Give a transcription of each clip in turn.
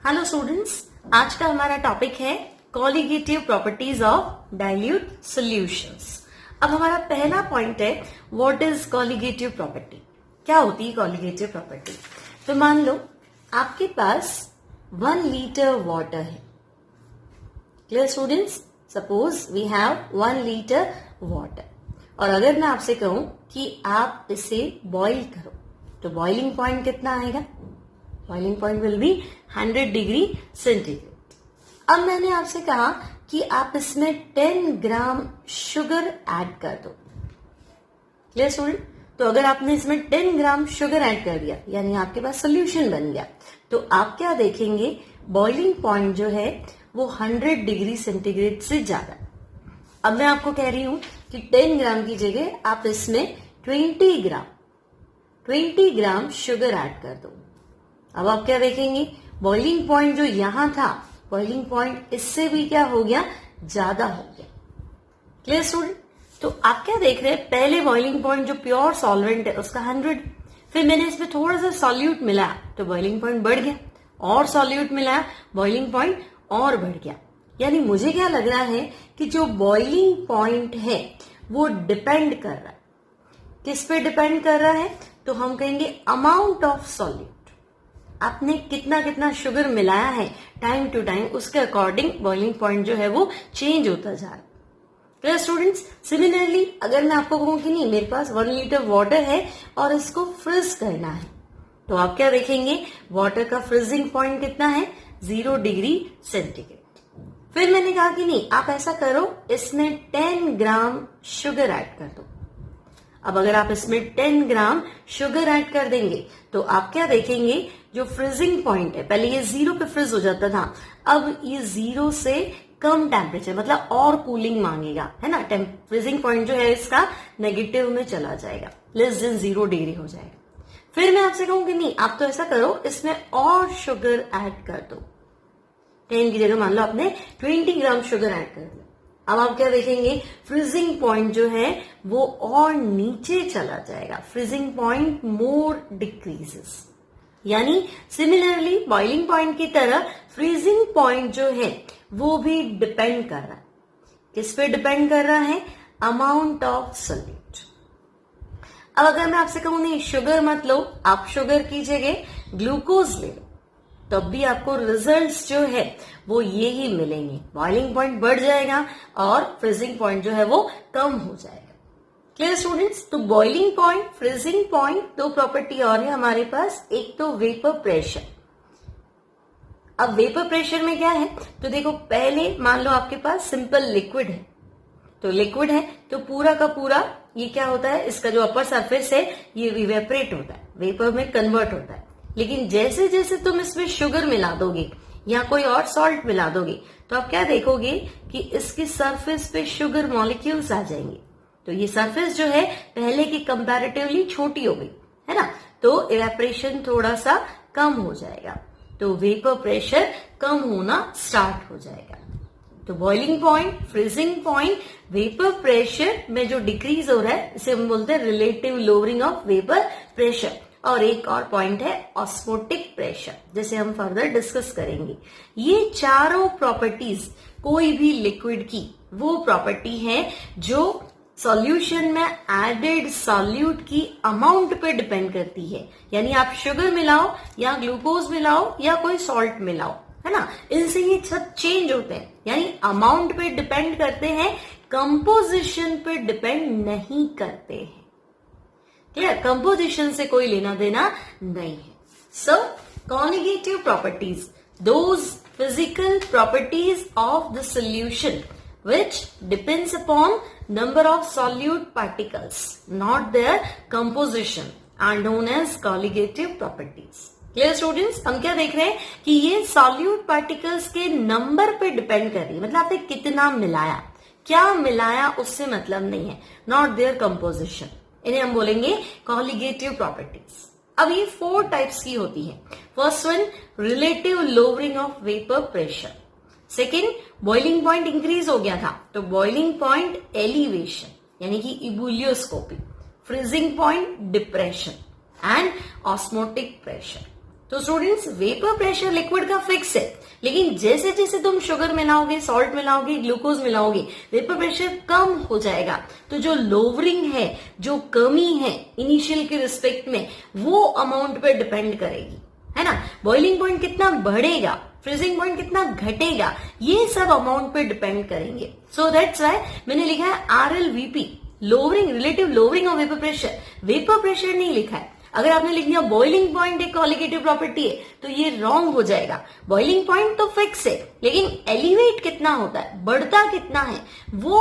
Hello students, आज का हमारा टॉपिक है colligative properties of dilute solutions. अब हमारा पहला पॉइंट है व्हाट इज कॉलिगेटिव प्रॉपर्टी। क्या होती है कॉलिगेटिव प्रॉपर्टी? तो मान लो आपके पास 1 लीटर वाटर है। Clear students? Suppose we have 1 litre water और अगर मैं आपसे कहूं कि आप इसे बॉईल करो तो बॉइलिंग पॉइंट कितना आएगा? Boiling point will be 100 degree centigrade. अब मैंने आपसे कहा कि आप इसमें 10 ग्राम शुगर ऐड कर दो। Clear student? तो अगर आपने इसमें 10 ग्राम शुगर ऐड कर दिया यानी आपके पास सोल्यूशन बन गया, तो आप क्या देखेंगे? बॉइलिंग पॉइंट जो है वो 100 डिग्री सेंटीग्रेड से ज्यादा। अब मैं आपको कह रही हूं कि 10 ग्राम की जगह आप इसमें 20 ग्राम शुगर ऐड कर दो। अब आप क्या देखेंगे? बॉइलिंग पॉइंट जो यहां था, बॉइलिंग पॉइंट इससे भी क्या हो गया? ज्यादा हो गया। Clear student? तो आप क्या देख रहे हैं? पहले बॉइलिंग पॉइंट जो प्योर सॉल्वेंट है उसका 100, फिर मैंने इसमें थोड़ा सा सॉल्यूट मिलाया तो बॉइलिंग पॉइंट बढ़ गया, और सॉल्यूट मिलाया बॉइलिंग पॉइंट और बढ़ गया। यानी मुझे क्या लग रहा है कि जो बॉइलिंग पॉइंट है वो डिपेंड कर रहा है। किस पे डिपेंड कर रहा है? तो हम कहेंगे अमाउंट ऑफ सॉल्यूट। आपने कितना कितना शुगर मिलाया है टाइम टू टाइम, उसके अकॉर्डिंग बॉइलिंग पॉइंट जो है वो चेंज होता जा रहा है। Clear students? सिमिलरली अगर मैं आपको कहूं कि नहीं मेरे पास 1 लीटर वाटर है और इसको फ्रीज करना है, तो आप क्या देखेंगे? वाटर का फ्रीजिंग पॉइंट कितना है? 0 डिग्री सेंटीग्रेड। फिर मैंने कहा कि नहीं आप ऐसा करो, इसमें 10 ग्राम शुगर ऐड कर दो। अब अगर आप इसमें 10 ग्राम शुगर ऐड कर देंगे तो आप क्या देखेंगे? जो फ्रीजिंग पॉइंट है, पहले ये 0 पे फ्रीज हो जाता था, अब ये 0 से कम टेम्परेचर मतलब और कूलिंग मांगेगा, है ना। फ्रीजिंग पॉइंट जो है इसका नेगेटिव में चला जाएगा, लेस देन 0 डिग्री हो जाएगा। फिर मैं आपसे कहूं कि नहीं आप तो ऐसा करो, इसमें और शुगर ऐड कर दो। 10 की जगह मान लो आपने 20 ग्राम शुगर ऐड कर दिया। अब आप क्या देखेंगे? फ्रीजिंग पॉइंट जो है वो और नीचे चला जाएगा, फ्रीजिंग पॉइंट मोर डिक्रीजेस। यानी सिमिलरली बॉइलिंग पॉइंट की तरह फ्रीजिंग पॉइंट जो है वो भी डिपेंड कर रहा है। किस पे डिपेंड कर रहा है? Amount of solute. अब अगर मैं आपसे कहूं नहीं शुगर मत लो, आप शुगर की जगह ग्लूकोज ले लो, तब भी आपको रिजल्ट्स जो है वो ये ही मिलेंगे। बॉइलिंग पॉइंट बढ़ जाएगा और फ्रीजिंग पॉइंट जो है वो कम हो जाएगा। Clear students? तो boiling point, freezing point, 2 property और है हमारे पास। एक तो वेपर प्रेशर। अब वेपर प्रेशर में क्या है? तो देखो पहले मान लो आपके पास सिंपल लिक्विड है, तो लिक्विड है तो पूरा का पूरा ये क्या होता है? इसका जो अपर सरफेस है ये इवेपोरेट होता है, वेपर में कन्वर्ट होता है। लेकिन जैसे जैसे तुम इसमें शुगर मिला दोगे या कोई और सॉल्ट मिला दोगे तो आप क्या देखोगे कि इसकी सरफेस पे शुगर मॉलिक्यूल्स आ जाएंगे। तो ये सरफेस जो है पहले की कंपैरेटिवली छोटी हो गई, है ना, तो इवेपोरेशन थोड़ा सा कम हो जाएगा, तो वेपर प्रेशर कम होना स्टार्ट हो जाएगा। तो boiling point, freezing point, vapour pressure में जो डिक्रीज हो रहा है इसे हम बोलते हैं relative lowering of vapour pressure. और एक और पॉइंट है ऑस्मोटिक प्रेशर, जिसे हम फर्दर डिस्कस करेंगे। ये चारों प्रॉपर्टीज कोई भी लिक्विड की वो प्रॉपर्टी है जो सॉल्यूशन में एडेड सॉल्यूट की अमाउंट पे डिपेंड करती है। यानी आप शुगर मिलाओ या ग्लूकोज मिलाओ या कोई सॉल्ट मिलाओ, है ना, इनसे ये सब चेंज होते हैं। यानी अमाउंट पे डिपेंड करते हैं, कंपोजिशन पे डिपेंड नहीं करते हैं। क्लियर? कंपोजिशन से कोई लेना देना नहीं है। So conjugative properties, those physical properties of the solution which depends upon number of solute particles, not their composition, are known as colligative properties. Clear students? हम क्या देख रहे हैं कि ये सॉल्यूट पार्टिकल्स के नंबर पे डिपेंड कर रही है, मतलब आपने कितना मिलाया, क्या मिलाया उससे मतलब नहीं है, नॉट देयर कंपोजिशन। इन्हें हम बोलेंगे कॉलिगेटिव प्रॉपर्टीज। अब ये 4 टाइप्स की होती है। First one, relative lowering of vapour pressure. Second, boiling point increase हो गया था तो बॉइलिंग पॉइंट एलिवेशन यानी कि ebullioscopy, freezing point depression and osmotic pressure. तो स्टूडेंट्स वेपर प्रेशर लिक्विड का फिक्स है, लेकिन जैसे जैसे तुम शुगर मिलाओगे, सॉल्ट मिलाओगे, ग्लूकोज मिलाओगे, वेपर प्रेशर कम हो जाएगा। तो जो लोवरिंग है, जो कमी है इनिशियल के रिस्पेक्ट में, वो अमाउंट पे डिपेंड करेगी, है ना। बॉइलिंग पॉइंट कितना बढ़ेगा, फ्रीजिंग पॉइंट कितना घटेगा, ये सब अमाउंट पे डिपेंड करेंगे। सो दैट्स व्हाई मैंने लिखा है RLVP, lowering, relative lowering of vapour pressure नहीं लिखा है। अगर आपने लिख दिया बॉइलिंग पॉइंट एक कॉलिगेटिव प्रॉपर्टी है, तो ये रॉन्ग हो जाएगा। बॉइलिंग पॉइंट तो फिक्स है, लेकिन एलिवेट कितना होता है, बढ़ता कितना है, वो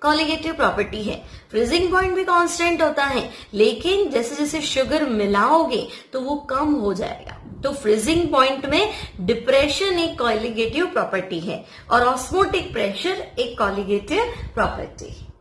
कॉलिगेटिव प्रॉपर्टी है। फ्रीजिंग पॉइंट भी कांस्टेंट होता है, लेकिन जैसे जैसे शुगर मिलाओगे तो वो कम हो जाएगा। तो फ्रीजिंग पॉइंट में डिप्रेशन एक कॉलिगेटिव प्रॉपर्टी है और ऑस्मोटिक प्रेशर एक कॉलिगेटिव प्रॉपर्टी है।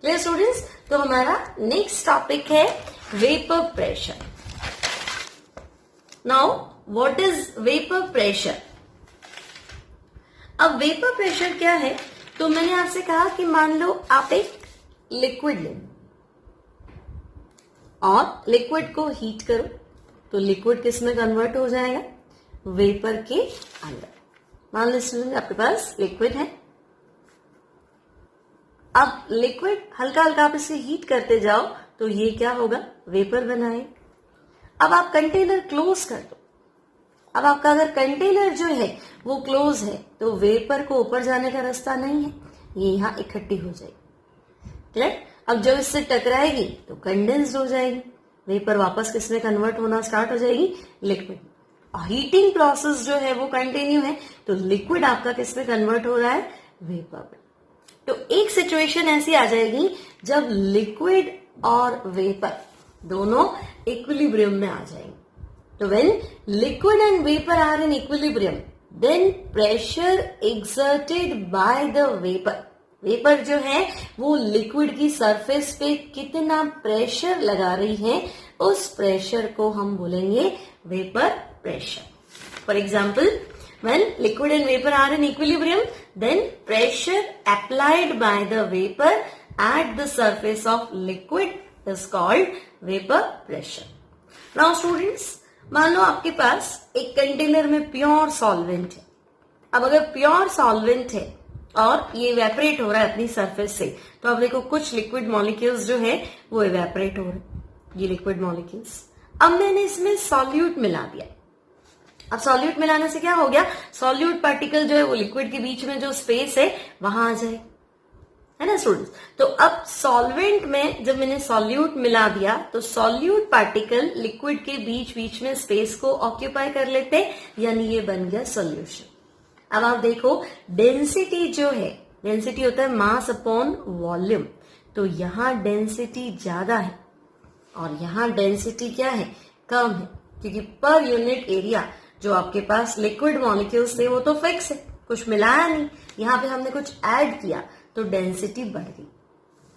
Clear students? तो हमारा नेक्स्ट टॉपिक है vapour pressure. Now what is vapour pressure? अब वेपर प्रेशर क्या है? तो मैंने आपसे कहा कि मान लो आप एक लिक्विड ले और लिक्विड को हीट करो, तो लिक्विड किस में कन्वर्ट हो जाएगा? वेपर के अंदर। मान लो स्टूडेंट आपके पास लिक्विड है, अब लिक्विड हल्का हल्का आप इसे हीट करते जाओ तो ये क्या होगा? वेपर बनाए। अब आप कंटेनर क्लोज कर दो। अब आपका अगर कंटेनर जो है वो क्लोज है तो वेपर को ऊपर जाने का रास्ता नहीं है, ये यहां इकट्ठी हो जाएगी। क्लियर? अब जब इससे टकराएगी तो कंडेंस्ड हो जाएगी, वेपर वापस किसमें कन्वर्ट होना स्टार्ट हो जाएगी? लिक्विड। हीटिंग प्रोसेस जो है वो कंटिन्यू है, तो लिक्विड आपका किसमें कन्वर्ट हो रहा है? वेपर में। तो एक सिचुएशन ऐसी आ जाएगी जब लिक्विड और वेपर दोनों इक्विलिब्रियम में आ जाएंगे। तो when liquid and vapour are in equilibrium, then pressure exerted by the vapour जो है वो लिक्विड की सरफेस पे कितना प्रेशर लगा रही है, उस प्रेशर को हम बोलेंगे vapour pressure. For example, when liquid and vapor are in equilibrium, then pressure applied by the vapor at the surface of liquid is called vapor pressure. Now students, मान लो आपके पास एक कंटेनर में प्योर सॉल्वेंट है। अब अगर pure solvent है और ये इवेपोरेट हो रहा है अपनी सरफेस से, तो अब देखो कुछ लिक्विड मॉलिक्यूल्स जो है वो इवेपोरेट हो रहे हैं, ये लिक्विड मॉलिक्यूल्स। अब मैंने इसमें सॉल्यूट मिला दिया। अब सॉल्यूट मिलाने से क्या हो गया? सॉल्यूट पार्टिकल जो है वो लिक्विड के बीच में जो स्पेस है वहां आ जाए, है ना स्टूडेंट्स। तो अब सॉल्वेंट में जब मैंने सॉल्यूट मिला दिया तो सॉल्यूट पार्टिकल लिक्विड के बीच बीच में स्पेस को ऑक्यूपाई कर लेते, यानी ये बन गया सॉल्यूशन। अब आप देखो डेंसिटी जो है, डेंसिटी होता है मास अपॉन वॉल्यूम, तो यहां डेंसिटी ज्यादा है और यहां डेंसिटी क्या है? कम है, क्योंकि पर यूनिट एरिया जो आपके पास लिक्विड मॉलिक्यूल्स थे वो तो फिक्स है, कुछ मिलाया नहीं, यहां पे हमने कुछ ऐड किया तो डेंसिटी बढ़ गई।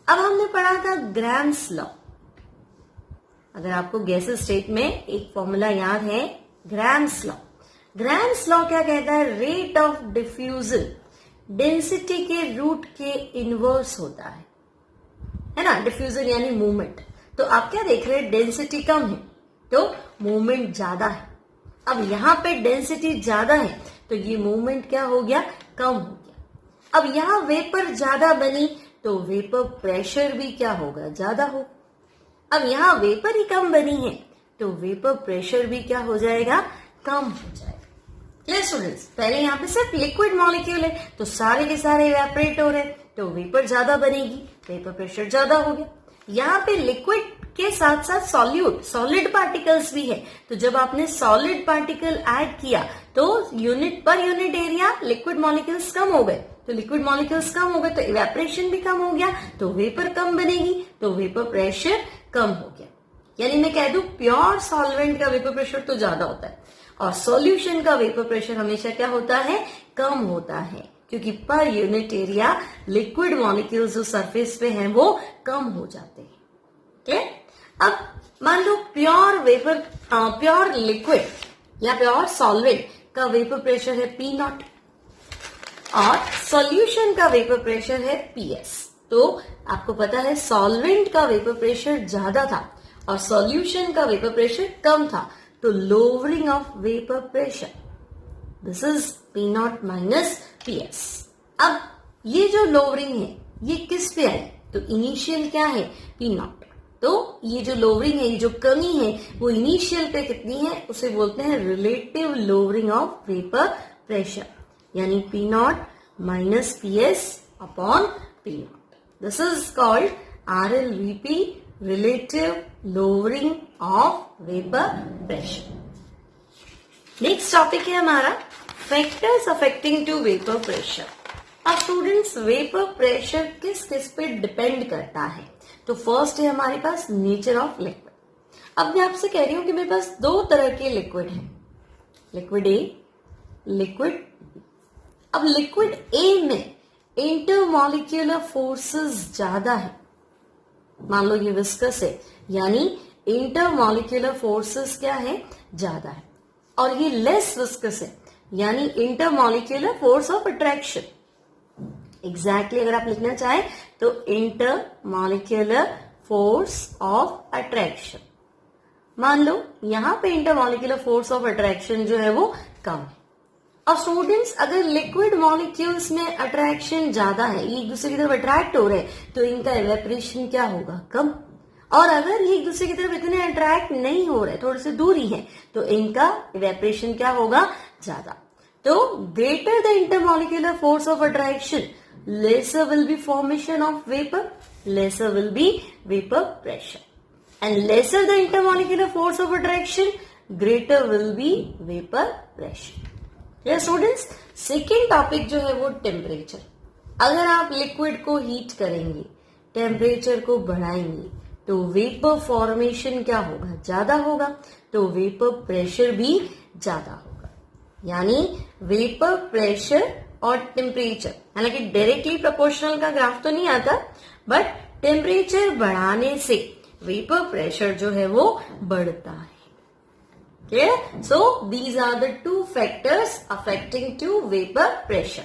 अब हमने पढ़ा था ग्राम्स लॉ। अगर आपको गैसेस स्टेट में एक फॉर्मूला याद है, ग्राम्स लॉ। ग्राम्स लॉ क्या कहता है? रेट ऑफ डिफ्यूजल डेंसिटी के रूट के इनवर्स होता है ना। डिफ्यूजल यानी मूवमेंट। तो आप क्या देख रहे हैं? डेंसिटी कम है तो मूवमेंट ज्यादा है। अब यहां पे डेंसिटी ज्यादा है तो ये मूवमेंट क्या हो गया? कम हो गया। अब यहां वेपर ज्यादा बनी तो वेपर प्रेशर भी क्या होगा? ज्यादा हो। अब यहां वेपर ही कम बनी है तो वेपर प्रेशर भी क्या हो जाएगा? कम हो जाएगा। Clear students? पहले यहां पे सिर्फ लिक्विड मॉलिक्यूल है तो सारे के सारे इवेपोरेट हो रहे हैं, तो वेपर ज्यादा बनेगी, वेपर प्रेशर ज्यादा हो गया। यहाँ पे लिक्विड के साथ साथ सॉलिड पार्टिकल्स भी है, तो जब आपने सॉलिड पार्टिकल ऐड किया तो unit per unit area liquid molecules कम हो गए, तो लिक्विड मॉलिक्यूल्स कम हो गए तो इवेपोरेशन भी कम हो गया, तो वेपर कम बनेगी, तो वेपर प्रेशर कम हो गया। यानी मैं कह दूं प्योर सॉल्वेंट का वेपर प्रेशर तो ज्यादा होता है और सॉल्यूशन का वेपर प्रेशर हमेशा क्या होता है? कम होता है, क्योंकि पर यूनिट एरिया लिक्विड मॉलिक्यूल्स जो सरफेस पे हैं वो कम हो जाते हैं। क्लियर? अब मान लो प्योर लिक्विड या प्योर सॉल्वेंट का वेपर प्रेशर है P0 और सॉल्यूशन का वेपर प्रेशर है PS। तो आपको पता है सॉल्वेंट का वेपर प्रेशर ज्यादा था और सॉल्यूशन का वेपर प्रेशर कम था, तो lowering of vapour pressure, this is P0 minus PS। अब ये जो लोअरिंग है ये किस पे आई, तो इनिशियल क्या है P0, तो ये जो लोअरिंग है, ये जो कमी है वो इनिशियल पे कितनी है, उसे बोलते हैं relative lowering of vapour pressure, यानी P0 minus PS upon P0। This is called RLVP, relative lowering of vapour pressure. Next topic है हमारा factors affecting to vapour pressure. अब स्टूडेंट्स वेपर प्रेशर किस किस पे डिपेंड करता है, तो फर्स्ट है हमारे पास नेचर ऑफ लिक्विड। अब मैं आपसे कह रही हूं कि मेरे पास दो तरह के लिक्विड हैं, लिक्विड ए, लिक्विड बी। अब लिक्विड ए में इंटरमॉलिक्यूलर फोर्सेस ज्यादा है, मान लो ये विस्कस है, यानी इंटरमॉलिक्यूलर फोर्सेस क्या है, ज्यादा है, और ये लेस विस्कस है, यानी intermolecular force of attraction. Exactly अगर आप लिखना चाहें तो इंटरमॉलिक्यूलर फोर्स ऑफ अट्रैक्शन। मान लो यहां पे इंटरमॉलिक्यूलर फोर्स ऑफ अट्रैक्शन जो है वो कम है। और स्टूडेंट्स अगर लिक्विड मॉलिक्यूल्स में अट्रैक्शन ज्यादा है, ये एक दूसरे की तरफ अट्रैक्ट हो रहे हैं, तो इनका इवेपोरेशन क्या होगा, कम। और अगर ये एक दूसरे की तरफ इतने अट्रैक्ट नहीं हो रहे, थोड़े से दूरी है, तो इनका इवेपोरेशन क्या होगा, ज्यादा। तो greater the intermolecular force of attraction, lesser will be formation of vapor, lesser will be vapor pressure, and lesser the intermolecular force of attraction, greater will be vapor pressure. Clear students? Second topic जो है वो temperature. अगर आप liquid को heat करेंगे, temperature को बढ़ाएंगे, तो वेपर फॉर्मेशन क्या होगा, ज्यादा होगा, तो वेपर प्रेशर भी ज्यादा होगा। यानी वेपर प्रेशर और टेम्परेचर, हालांकि डायरेक्टली प्रोपोर्शनल का ग्राफ तो नहीं आता, बट टेम्परेचर बढ़ाने से वेपर प्रेशर जो है वो बढ़ता है। Clear? So these are the two factors affecting to vapour pressure.